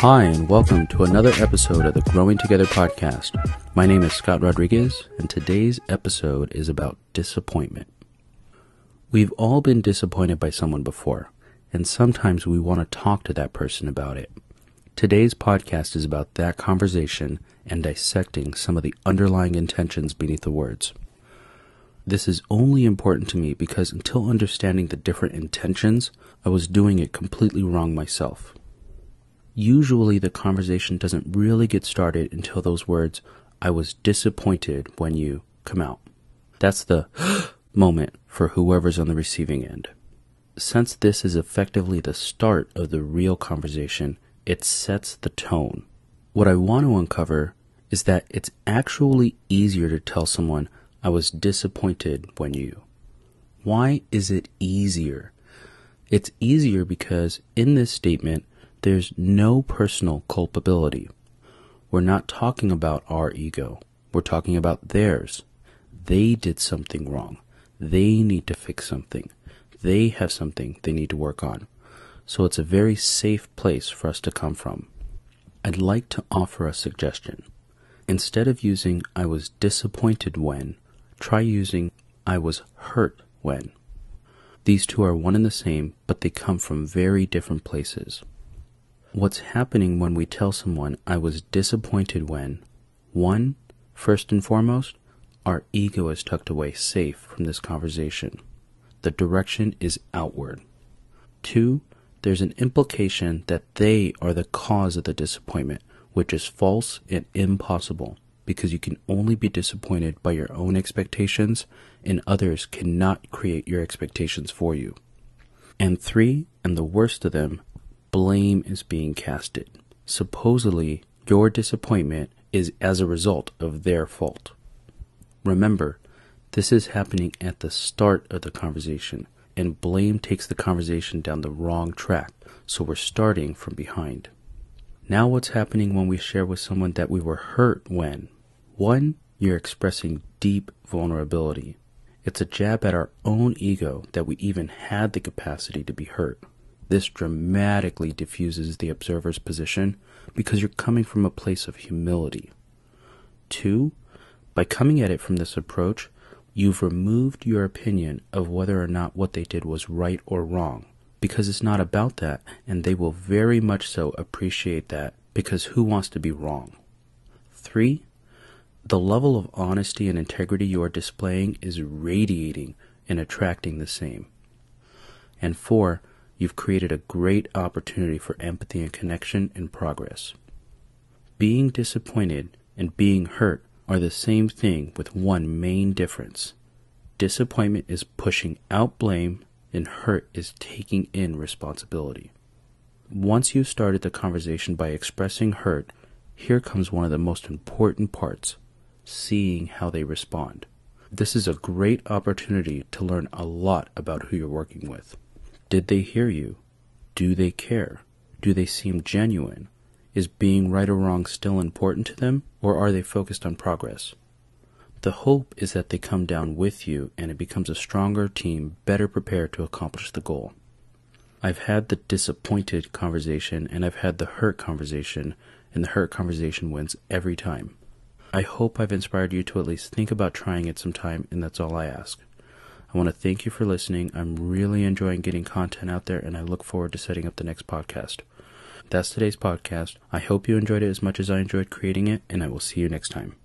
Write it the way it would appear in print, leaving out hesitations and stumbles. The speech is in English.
Hi, and welcome to another episode of the Growing Together podcast. My name is Scott Rodriguez, and today's episode is about disappointment. We've all been disappointed by someone before, and sometimes we want to talk to that person about it. Today's podcast is about that conversation and dissecting some of the underlying intentions beneath the words. This is only important to me because until understanding the different intentions, I was doing it completely wrong myself. Usually the conversation doesn't really get started until those words, "I was disappointed when you," come out. That's the moment for whoever's on the receiving end. Since this is effectively the start of the real conversation, it sets the tone. What I want to uncover is that it's actually easier to tell someone, "I was disappointed when you." Why is it easier? It's easier because in this statement, there's no personal culpability. We're not talking about our ego. We're talking about theirs. They did something wrong. They need to fix something. They have something they need to work on. So it's a very safe place for us to come from. I'd like to offer a suggestion. Instead of using "I was disappointed when," try using "I was hurt when." These two are one and the same, but they come from very different places. What's happening when we tell someone, "I was disappointed when," one, first and foremost, our ego is tucked away safe from this conversation. The direction is outward. Two, there's an implication that they are the cause of the disappointment, which is false and impossible, because you can only be disappointed by your own expectations, and others cannot create your expectations for you. And three, and the worst of them, blame is being casted. Supposedly, your disappointment is as a result of their fault. Remember, this is happening at the start of the conversation, and blame takes the conversation down the wrong track, so we're starting from behind. Now what's happening when we share with someone that we were hurt when? One, you're expressing deep vulnerability. It's a jab at our own ego that we even had the capacity to be hurt. This dramatically diffuses the observer's position because you're coming from a place of humility. Two, by coming at it from this approach, you've removed your opinion of whether or not what they did was right or wrong, because it's not about that, and they will very much so appreciate that, because who wants to be wrong? Three, the level of honesty and integrity you are displaying is radiating and attracting the same. And four, you've created a great opportunity for empathy and connection and progress. Being disappointed and being hurt are the same thing with one main difference. Disappointment is pushing out blame and hurt is taking in responsibility. Once you've started the conversation by expressing hurt, here comes one of the most important parts, seeing how they respond. This is a great opportunity to learn a lot about who you're working with. Did they hear you? Do they care? Do they seem genuine? Is being right or wrong still important to them, or are they focused on progress? The hope is that they come down with you and it becomes a stronger team, better prepared to accomplish the goal. I've had the disappointed conversation and I've had the hurt conversation, and the hurt conversation wins every time. I hope I've inspired you to at least think about trying it sometime, and that's all I ask. I want to thank you for listening. I'm really enjoying getting content out there, and I look forward to setting up the next podcast. That's today's podcast. I hope you enjoyed it as much as I enjoyed creating it, and I will see you next time.